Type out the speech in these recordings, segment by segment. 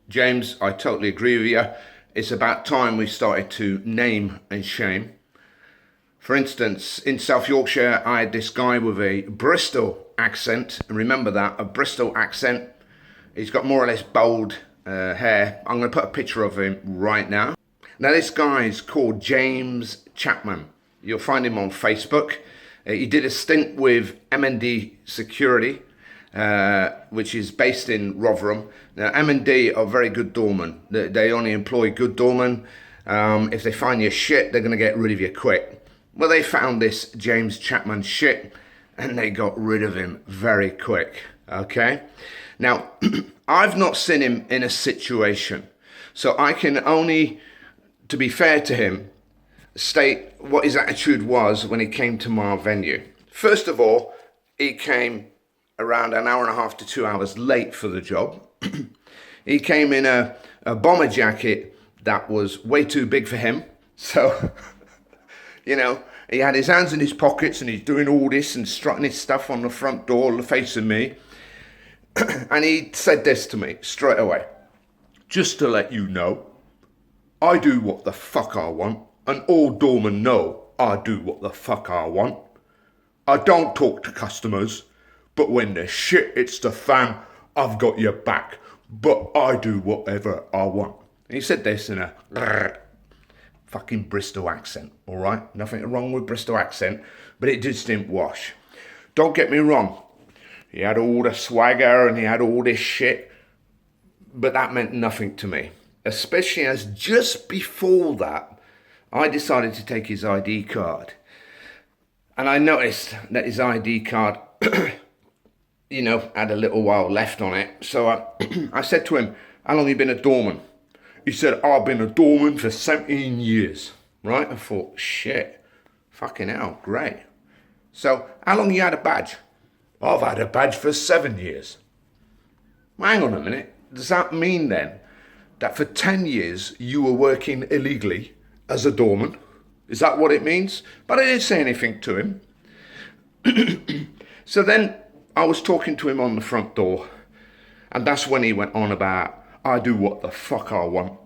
James, I totally agree with you. It's about time we started to name and shame. For instance, in South Yorkshire, I had this guy with a Bristol accent. And remember that, a Bristol accent. He's got more or less bold hair. I'm going to put a picture of him right now. Now, this guy is called James Chapman. You'll find him on Facebook. He did a stint with M&D Security, which is based in Rotherham. Now, M&D are very good doormen. They only employ good doormen. If they find you shit, they're going to get rid of you quick. Well, they found this James Chapman shit, and they got rid of him very quick. Okay? Now, I've not seen him in a situation, so I can only, to be fair to him, state what his attitude was when he came to my venue. First of all, he came around an hour and a half to 2 hours late for the job. He came in a bomber jacket that was way too big for him. So, he had his hands in his pockets and he's doing all this and strutting his stuff on the front door facing me. And he said this to me straight away. Just to let you know, I do what the fuck I want, and all doormen know I do what the fuck I want. I don't talk to customers, but when the shit hits the fan, I've got your back. But I do whatever I want. And he said this in a fucking Bristol accent, all right? Nothing wrong with Bristol accent, but it just didn't wash. Don't get me wrong. He had all the swagger and he had all this shit, but that meant nothing to me. Especially as just before that, I decided to take his ID card. And I noticed that his ID card, had a little while left on it. So I said to him, how long have you been a doorman? He said, I've been a doorman for 17 years. Right? I thought, shit, fucking hell, great. So how long you had a badge? I've had a badge for 7 years. Hang on a minute. Does that mean then that for 10 years you were working illegally as a doorman? Is that what it means? But I didn't say anything to him. So then I was talking to him on the front door, and that's when he went on about, I do what the fuck I want,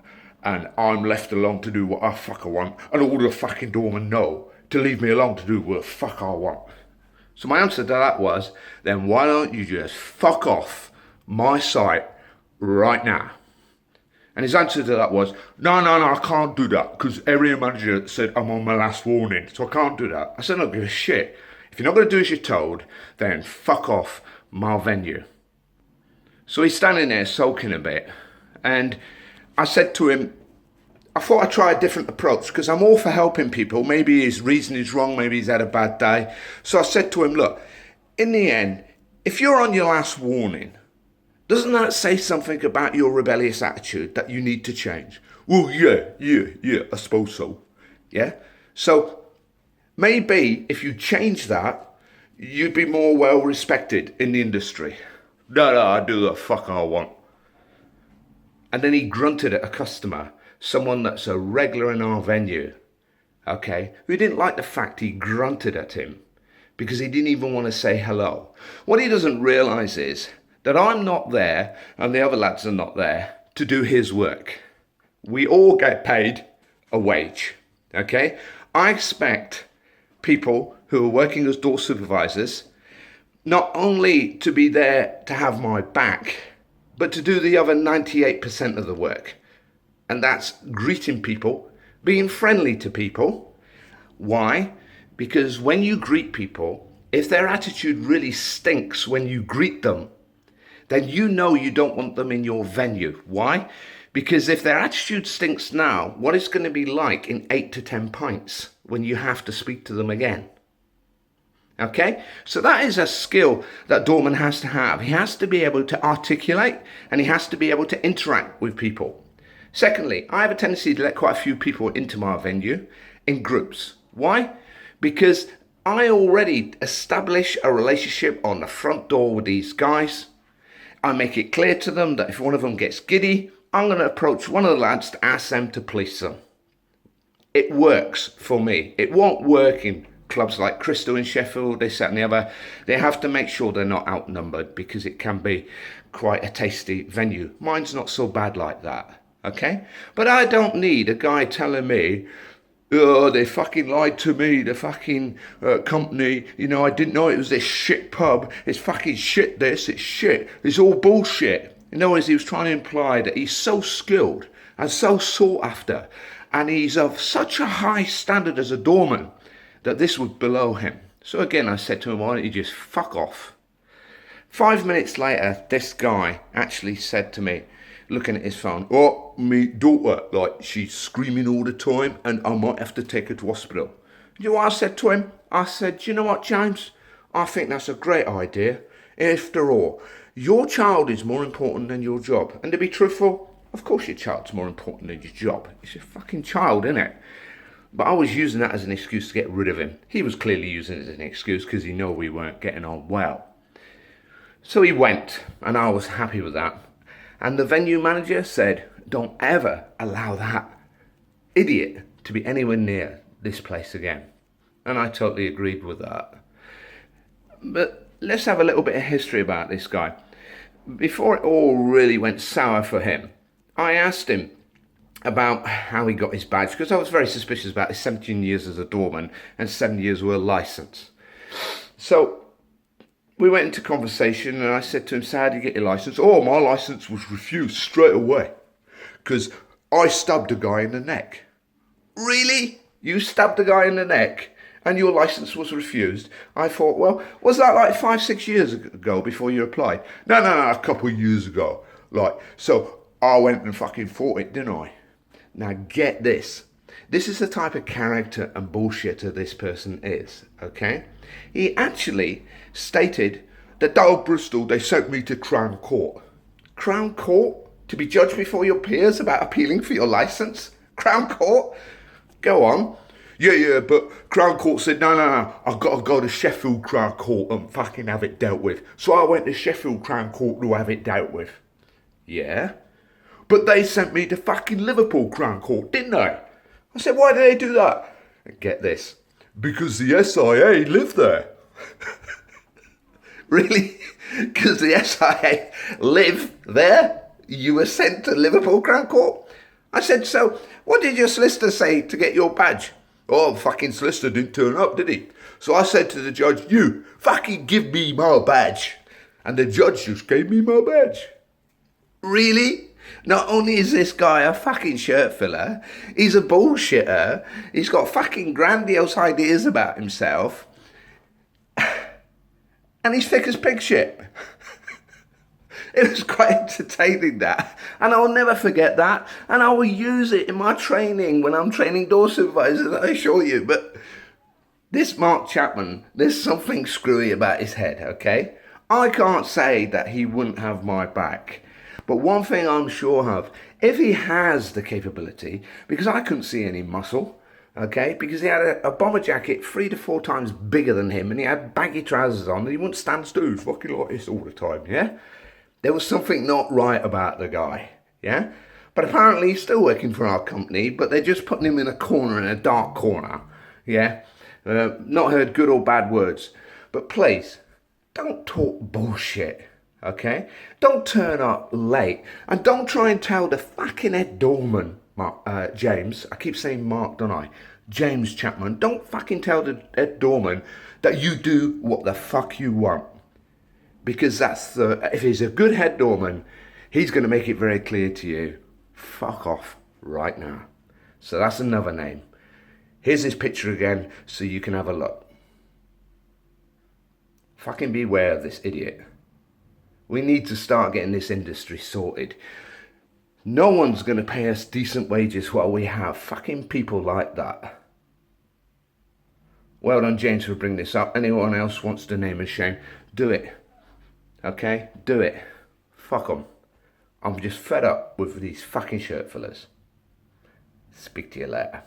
and I'm left alone to do what I fuck I want, and all the fucking doormen know to leave me alone to do what the fuck I want. So my answer to that was, then why don't you just fuck off my site right now? And his answer to that was, no, I can't do that because area manager said I'm on my last warning, so I can't do that. I said, I don't give a shit. If you're not going to do as you're told, then fuck off my venue. So he's standing there sulking a bit, and I said to him, I thought I'd try a different approach because I'm all for helping people. Maybe his reason is wrong, maybe he's had a bad day. So I said to him, look, in the end, if you're on your last warning, doesn't that say something about your rebellious attitude that you need to change? Well, yeah, I suppose so. Yeah? So maybe if you change that, you'd be more well respected in the industry. No, I do the fuck I want. And then he grunted at a customer, someone that's a regular in our venue, okay, who didn't like the fact he grunted at him because he didn't even want to say hello. What he doesn't realise is that I'm not there and the other lads are not there to do his work. We all get paid a wage, okay? I expect people who are working as door supervisors not only to be there to have my back, but to do the other 98% of the work. And that's greeting people, being friendly to people. Why? Because when you greet people, if their attitude really stinks when you greet them, then you know you don't want them in your venue. Why? Because if their attitude stinks now, what it's going to be like in 8 to 10 pints when you have to speak to them again. Okay? So that is a skill that doorman has to have. He has to be able to articulate and he has to be able to interact with people. Secondly, I have a tendency to let quite a few people into my venue in groups. Why? Because I already establish a relationship on the front door with these guys. I make it clear to them that if one of them gets giddy, I'm going to approach one of the lads to ask them to police them. It works for me. It won't work in clubs like Crystal in Sheffield, this, that and the other. They have to make sure they're not outnumbered because it can be quite a tasty venue. Mine's not so bad like that, okay? But I don't need a guy telling me, oh, they fucking lied to me, the fucking company, I didn't know it was this shit pub, it's fucking shit this, it's shit, it's all bullshit. In other words, he was trying to imply that he's so skilled and so sought after, and he's of such a high standard as a doorman, that this was below him. So again, I said to him, why don't you just fuck off? 5 minutes later, this guy actually said to me, looking at his phone, oh, me daughter, like, she's screaming all the time and I might have to take her to hospital. You know what I said to him? I said, you know what, James? I think that's a great idea. After all, your child is more important than your job. And to be truthful, of course your child's more important than your job. It's your fucking child, isn't it? But I was using that as an excuse to get rid of him. He was clearly using it as an excuse because he knew we weren't getting on well. So he went, and I was happy with that. And the venue manager said, don't ever allow that idiot to be anywhere near this place again. And I totally agreed with that. But let's have a little bit of history about this guy. Before it all really went sour for him, I asked him about how he got his badge, because I was very suspicious about his 17 years as a doorman and 7 years with a licence. So we went into conversation and I said to him, so how did you get your licence? Oh, my licence was refused straight away because I stabbed a guy in the neck. Really? You stabbed a guy in the neck and your licence was refused? I thought, well, was that like 5-6 years ago before you applied? No, a couple of years ago. So I went and fucking fought it, didn't I? Now get this. This is the type of character and bullshitter this person is, okay? He actually stated that down at Bristol, they sent me to Crown Court. Crown Court? To be judged before your peers about appealing for your licence? Crown Court? Go on. Yeah, but Crown Court said, no, I've got to go to Sheffield Crown Court and fucking have it dealt with. So I went to Sheffield Crown Court to have it dealt with. Yeah? But they sent me to fucking Liverpool Crown Court, didn't they? I said, why did they do that? And get this. Because the SIA lived there. Really? Because the SIA live there? You were sent to Liverpool Crown Court? I said, so what did your solicitor say to get your badge? Oh, the fucking solicitor didn't turn up, did he? So I said to the judge, you fucking give me my badge. And the judge just gave me my badge. Really? Not only is this guy a fucking shirt filler, he's a bullshitter, he's got fucking grandiose ideas about himself, and he's thick as pig shit. It was quite entertaining, that, and I'll never forget that, and I will use it in my training when I'm training door supervisors, I assure you. But this Mark Chapman, there's something screwy about his head, okay? I can't say that he wouldn't have my back. But one thing I'm sure of, if he has the capability, because I couldn't see any muscle, okay, because he had a bomber jacket 3 to 4 times bigger than him, and he had baggy trousers on, and he wouldn't stand still, fucking like this all the time, yeah? There was something not right about the guy, yeah? But apparently he's still working for our company, but they're just putting him in a corner, in a dark corner, yeah? Not heard good or bad words. But please, don't talk bullshit. Okay? Don't turn up late. And don't try and tell the fucking head doorman, James. I keep saying Mark, don't I? James Chapman. Don't fucking tell the head doorman that you do what the fuck you want. Because if he's a good head doorman, he's going to make it very clear to you, fuck off right now. So that's another name. Here's his picture again so you can have a look. Fucking beware of this idiot. We need to start getting this industry sorted. No one's going to pay us decent wages while we have fucking people like that. Well done, James, for bringing this up. Anyone else wants to name and shame, do it. Okay? Do it. Fuck them. I'm just fed up with these fucking shirt fillers. Speak to you later.